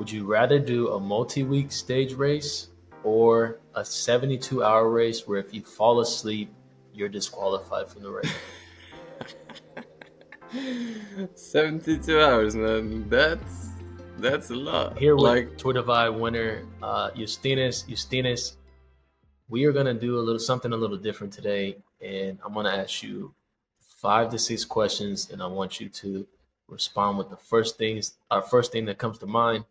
Would you rather do a multi-week stage race or a 72-hour race where if you fall asleep, you're disqualified from the race? 72 hours, man. That's a lot. Here with Like, Tour Divide winner Justinas, we are gonna do a little something a little different today, and I'm gonna ask you 5 to 6 questions, and I want you to respond with the first thing that comes to mind.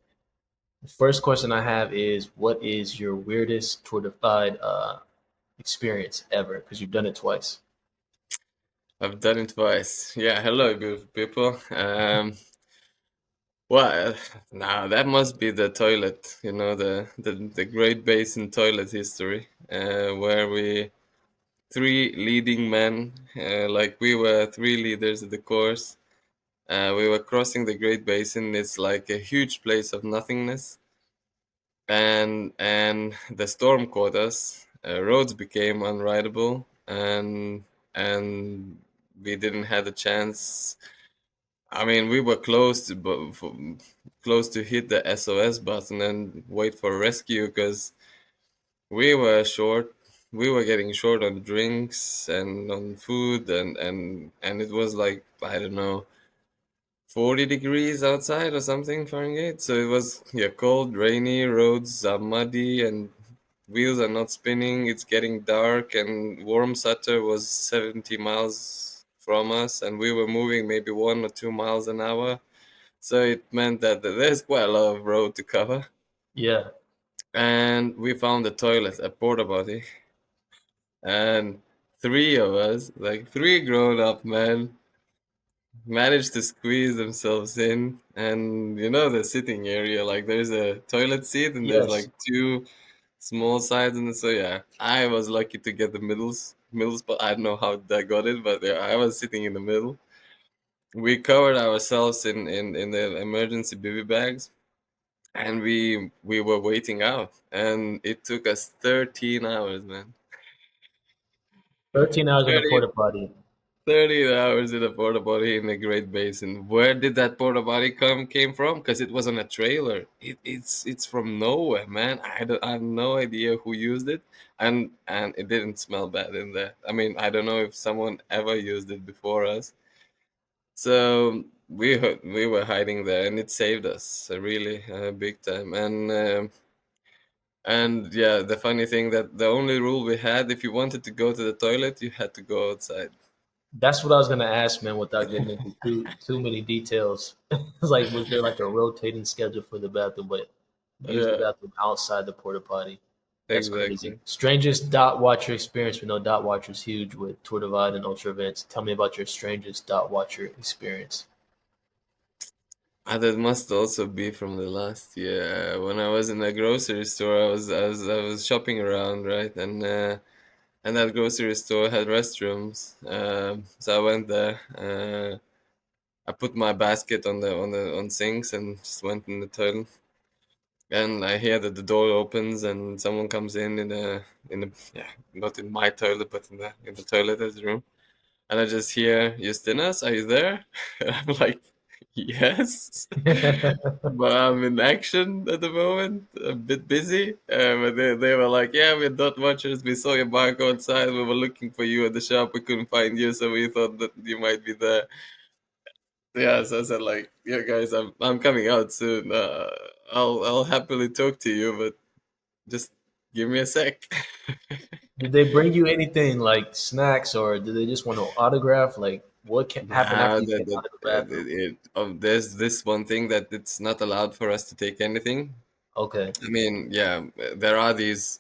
The first question I have is, what is your weirdest Tour Divide experience ever? Because you've done it twice. I've done it twice. Yeah, hello, beautiful people. Well, now that must be the toilet, the Great Basin toilet history, where we three leading men, like we were three leaders of the course. We were crossing the Great Basin. It's like a huge place of nothingness, and the storm caught us. Roads became unrideable, and we didn't have a chance. I mean, we were close to hit the SOS button and wait for rescue because we were short. We were getting short on drinks and on food, and it was like, I don't know, 40 degrees outside or something Fahrenheit. So it was, yeah, cold, rainy, roads are muddy, and wheels are not spinning. It's getting dark, and Warm Sutter was 70 miles from us, and we were moving maybe 1 or 2 miles an hour. So it meant that there's quite a lot of road to cover. Yeah. And we found a toilet, a porta potty, and three of us, like three grown up men, managed to squeeze themselves in. And the sitting area, like there's a toilet seat and there's like Yes. two small sides, and so yeah, I was lucky to get the middle spot. I don't know how I got it, but yeah, I was sitting in the middle. We covered ourselves in the emergency baby bags, and we were waiting out, and it took us 13 hours, man. 13 hours in a 30 porta potty. 30 hours in a porta potty in the Great Basin. Where did that porta potty came from? Because it was on a trailer. It's from nowhere, man. I have no idea who used it, and it didn't smell bad in there. I mean, I don't know if someone ever used it before us. So we were hiding there, and it saved us really big time. And yeah, the funny thing that the only rule we had, if you wanted to go to the toilet, you had to go outside. That's what I was gonna ask, man, without getting into too many details. It's like, was there like a rotating schedule for the bathroom, but use the Yeah, bathroom outside the porta potty? That's crazy. exactly. Strangest dot watcher experience. We know dot watcher is huge with Tour Divide and Ultra events. Tell me about your strangest dot watcher experience. That must also be from the last year when I was in a grocery store. I was shopping around, right, and that grocery store had restrooms. So I went there. I put my basket on sinks and just went in the toilet. And I hear that the door opens and someone comes in a yeah, not in my toilet, but in the toilet room. And I just hear, Justinas, are you there? And I'm like, yes. But I'm in action at the moment, a bit busy. But they were like, yeah, we're dot watchers. We saw your bike outside. We were looking for you at the shop. We couldn't find you, so we thought that you might be there. Yeah, so I said like, yeah, guys, I'm coming out soon. I'll happily talk to you, but just give me a sec. Did they bring you anything like snacks, or did they just want to autograph? Like, what happened Nah, after you came out of the bathroom? there's this one thing that it's not allowed for us to take anything. Okay. I mean, yeah, there are these.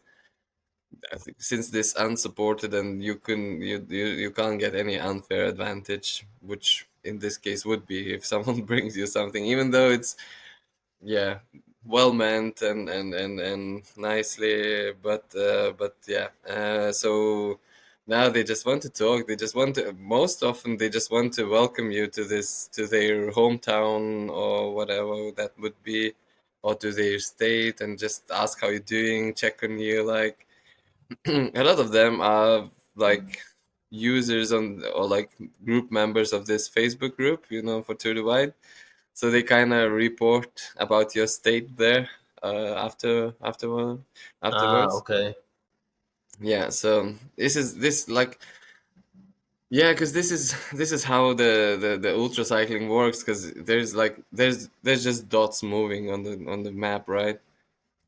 I think since this unsupported, and you can't get any unfair advantage, which in this case would be if someone brings you something, even though it's, yeah, well meant and nicely, but yeah, so now they just want to talk. They just want to, most often they just want to welcome you to their hometown or whatever that would be, or to their state, and just ask how you're doing, check on you. Like, a lot of them are like users on, or like group members of this Facebook group, for Tour Divide. So they kind of report about your state there Ah, afterwards. okay. Yeah, so this like yeah, because this is how the ultra cycling works. Because there's just dots moving on the map, right?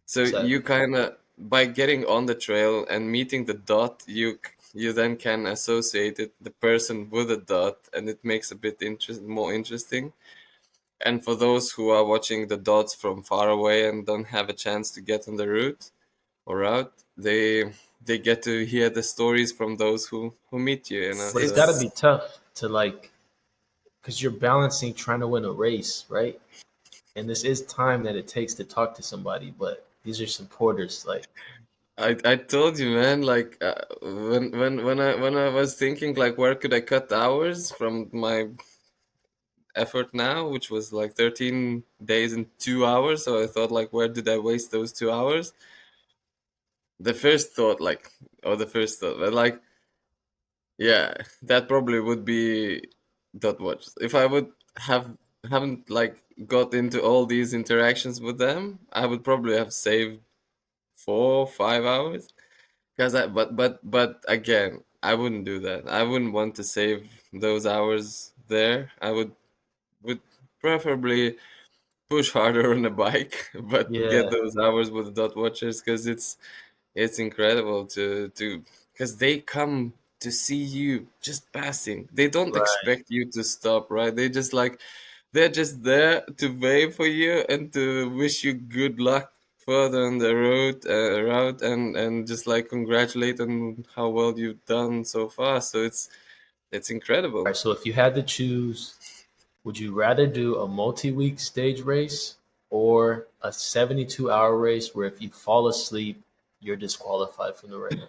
So you Exactly. kind of, by getting on the trail and meeting the dot, you then can associate the person with the dot, and it makes a bit more interesting. And for those who are watching the dots from far away and don't have a chance to get on the route, they get to hear the stories from those who meet you. You know, But it's so got to be tough to like, because you're balancing trying to win a race, right? And this is time that it takes to talk to somebody, but these are supporters. Like, I told you, man. Like when I was thinking like where could I cut hours from my effort now, which was like 13 days and 2 hours. So I thought like where did I waste those 2 hours? The first thought like, or the first thought, but like yeah, that probably would be dot watch. If I would haven't like got into all these interactions with them, I would probably have saved 4 5 hours. Because but again, I wouldn't do that. I wouldn't want to save those hours there. I would preferably push harder on a bike, but get yeah, those hours with the dot watchers, because it's incredible to because they come to see you just passing. They don't right. expect you to stop, right? They're just there to wait for you and to wish you good luck further on the route, and just like congratulate on how well you've done so far. So it's All incredible. right. So if you had to choose, would you rather do a multi-week stage race or a 72-hour race where if you fall asleep, you're disqualified from the race?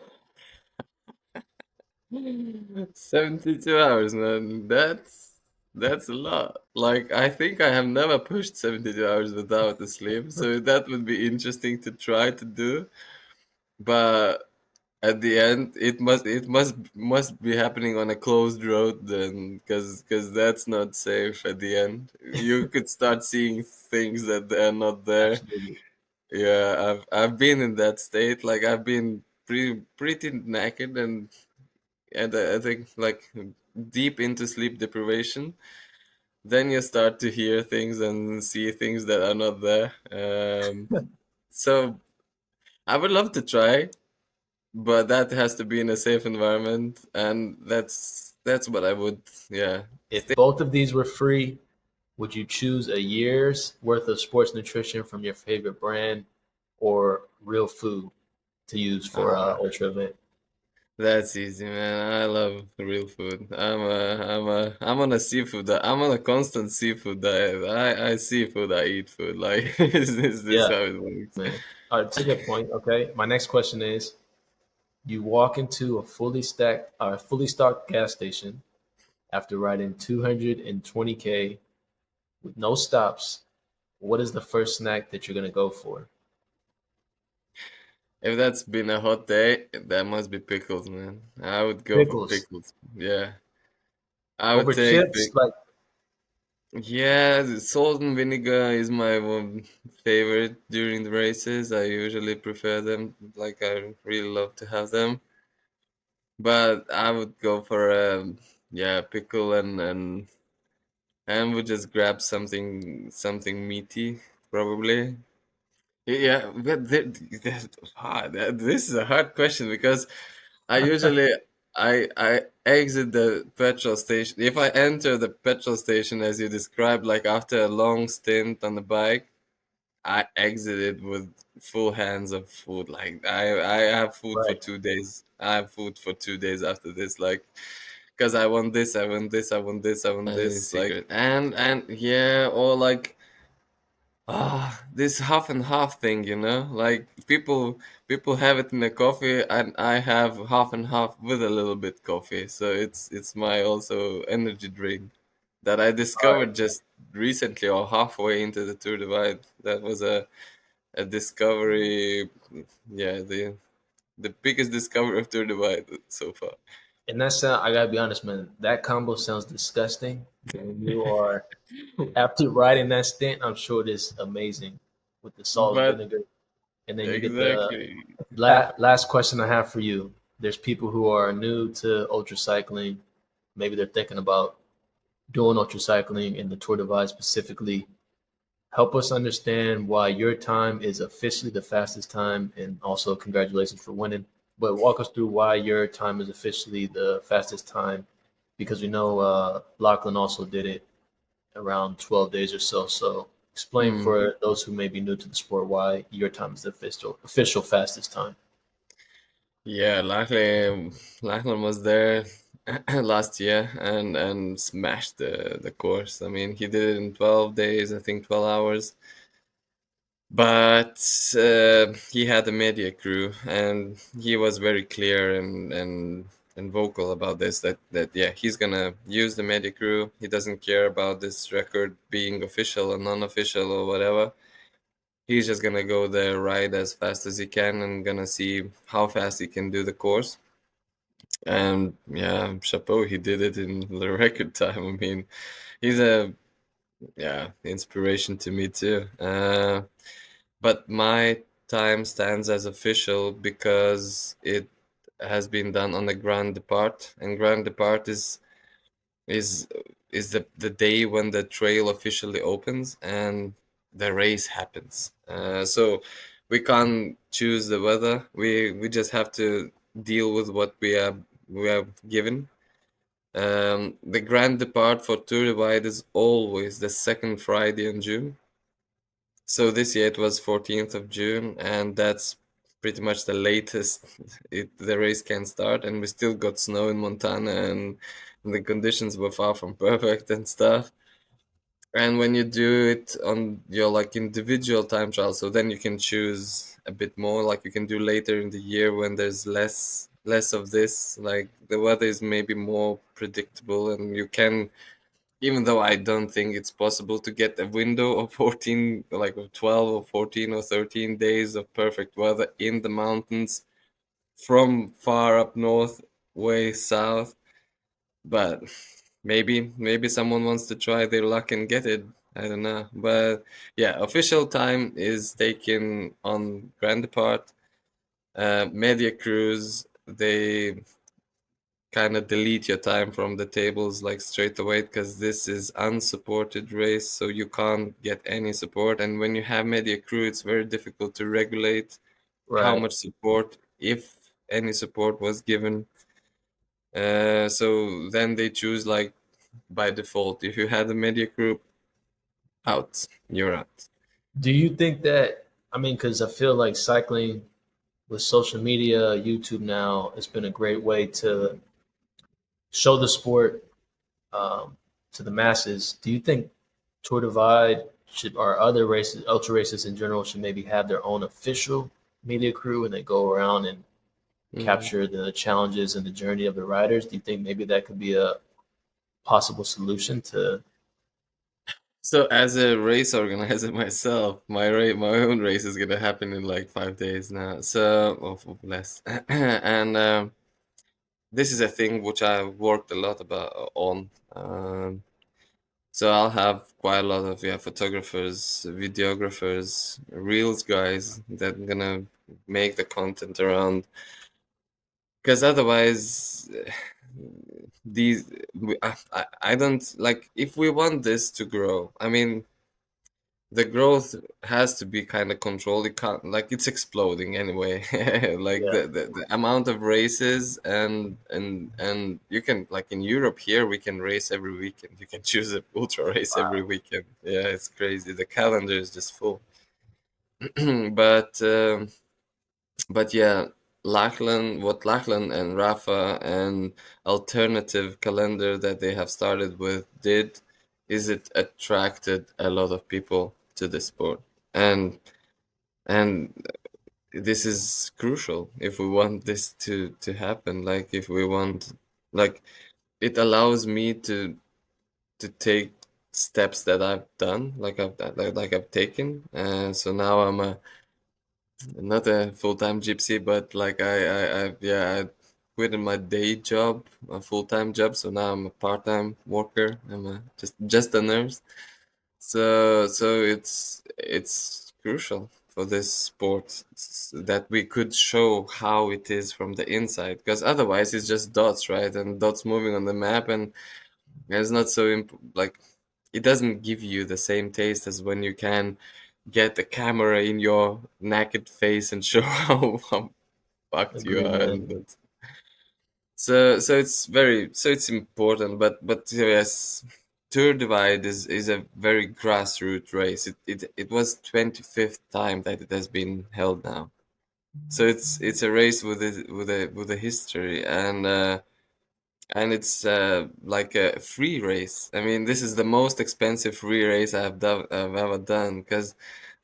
72 hours, man. That's a lot. Like I think I have never pushed 72 hours without a sleep, so that would be interesting to try to do. But at the end, it must be happening on a closed road then, because that's not safe at the end. You could start seeing things that are not there. Absolutely. Yeah, I've been in that state. Like I've been pretty naked, and I think like deep into sleep deprivation, then you start to hear things and see things that are not there. So I would love to try, but that has to be in a safe environment, and that's what I would, yeah. If both of these were free, would you choose a year's worth of sports nutrition from your favorite brand or real food to use for Ah, ultra event? that's easy, man. I love real food. I'm on a seafood. I'm on a constant seafood diet. I seafood. I eat food. Like is this Yeah, how it works? man. All right, that's a good point. Okay, my next question is: you walk into a fully stocked gas station after riding 220K with no stops. What is the first snack that you're gonna go for? If that's been a hot day, that must be pickles, man. I would go for Pickles pickles. Yeah, I would over take chips? pick. Like, Yeah, the salt and vinegar is my one favorite during the races. I usually prefer them. Like I really love to have them. But I would go for yeah, pickle, and would just grab something meaty probably. Yeah, but this is a hard question, because I usually I exit the petrol station. If I enter the petrol station as you described, like after a long stint on the bike, I exited with full hands of food. Like I have food for right, 2 days. I have food for 2 days after this. Like because I want this, I want this, I want this, I want this. Like and yeah, or like this half and half thing, like people have it in a coffee, and I have half and half with a little bit coffee. So it's my also energy drink that I all right. discovered just recently or halfway into the Tour Divide. That was a discovery, yeah, the biggest discovery of Tour Divide so far. And that sound, I gotta be honest, man. That combo sounds disgusting. And you are after riding that stint, I'm sure it is amazing with the salt and But vinegar. And then you get the exactly. Uh, last question I have for you. There's people who are new to ultra cycling. Maybe they're thinking about doing ultra cycling in the Tour Divide specifically. Help us understand why your time is officially the fastest time, and also congratulations for winning. But walk us through why your time is officially the fastest time, because we know Lachlan also did it around 12 days or so. So explain hmm. for those who may be new to the sport why your time is the official fastest time. Yeah, Lachlan was there last year and smashed the course. I mean, he did it in 12 days, I think 12 hours. But he had a media crew, and he was very clear and vocal about this. That yeah, he's gonna use the media crew. He doesn't care about this record being official or non-official or whatever. He's just gonna go there, ride as fast as he can, and gonna see how fast he can do the course. And yeah, chapeau, he did it in the record time. I mean, he's a yeah inspiration to me too. But my time stands as official because it has been done on the Grand Depart, and Grand Depart is is the day when the trail officially opens and the race happens. So we can't choose the weather. We just have to deal with what we are given. The Grand Depart for Tour Divide is always the second Friday in June. So this year it was 14th of June, and that's pretty much the latest the race can start. And we still got snow in Montana, and the conditions were far from perfect and stuff. And when you do it on your like individual time trial, so then you can choose a bit more. Like you can do later in the year when there's less of this. Like the weather is maybe more predictable, and you can, even though I don't think it's possible to get a window of 14, like of 12 or 14 or 13 days of perfect weather in the mountains from far up north, way south. But maybe someone wants to try their luck and get it. I don't know. But yeah, official time is taken on Grand Depart. Media crews, they kind of delete your time from the tables like straight away because this is unsupported race, so you can't get any support. And when you have media crew, it's very difficult to regulate how Right. much support, if any support was given. So then they choose like by default, if you had a media crew, out, you're out. Do you think that, I mean, because I feel like cycling with social media, YouTube now, it's been a great way to show the sport to the masses. Do you think Tour Divide should, or other races, ultra races in general, should maybe have their own official media crew and they go around and Mhm. capture the challenges and the journey of the riders? Do you think maybe that could be a possible solution to? So as a race organizer myself, my own race is gonna happen in like 5 days now, so or less, and this is a thing which I've worked a lot about on. So I'll have quite a lot of photographers, videographers, reels guys that are gonna make the content around. Because otherwise, these I don't like if we want this to grow. I mean, the growth has to be kind of controlled. It can't like it's exploding anyway. Like Yeah. the amount of races and you can like in Europe here we can race every weekend. You can choose a ultra race every weekend. Yeah, it's crazy. The calendar is just full. But but yeah, Lachlan and Rafa and alternative calendar that they have started with did is it attracted a lot of people to the sport. And this is crucial if we want this to happen. Like if we want, like, it allows me to take steps that I've done, like I've taken. So now I'm a not a full-time gypsy, but like I yeah, quit my day job, a full-time job. So now I'm a part-time worker. I'm just a nurse. So it's crucial for this sport that we could show how it is from the inside, because otherwise it's just dots, right? And dots moving on the map, and it's not so like it doesn't give you the same taste as when you can get the camera in your naked face and show how fucked you Agree, are, man. and so it's very so it's important, but yes, Tour Divide is a very grassroots race. It was 25th time that it has been held now, so it's a race with a history, and it's like a free race. I mean, this is the most expensive free race I've ever done, because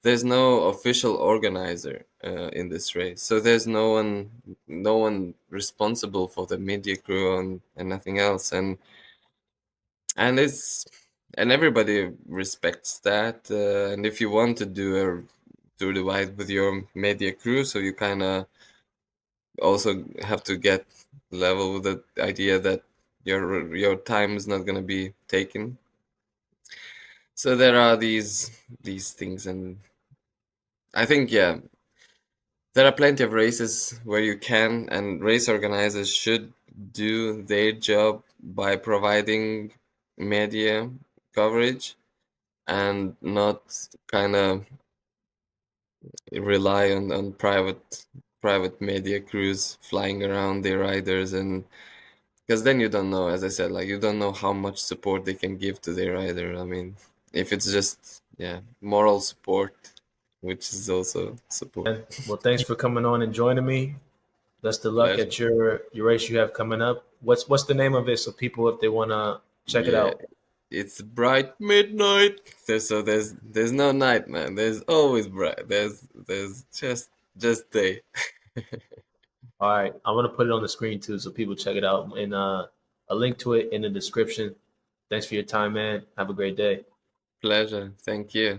there's no official organizer in this race. So there's no one responsible for the media crew and nothing else. And it's and everybody respects that. And if you want to do the ride with your media crew, so you kind of also have to get level with the idea that your time is not going to be taken. So there are these things, and I think, yeah, there are plenty of races where you can, and race organizers should do their job by providing media coverage and not kind of rely on private media crews flying around their riders, and because then you don't know, as I said, like you don't know how much support they can give to their rider. I mean, if it's just, yeah, moral support, which is also support. And well, thanks for coming on and joining me. Best of luck Pleasure. at your race you have coming up. What's the name of it so people if they wanna check it Yeah, out? it's bright midnight. There's no night, man. There's always bright. There's just day. All right, I'm gonna put it on the screen too so people check it out and a link to it in the description. Thanks for your time, man. Have a great day. Pleasure. Thank you.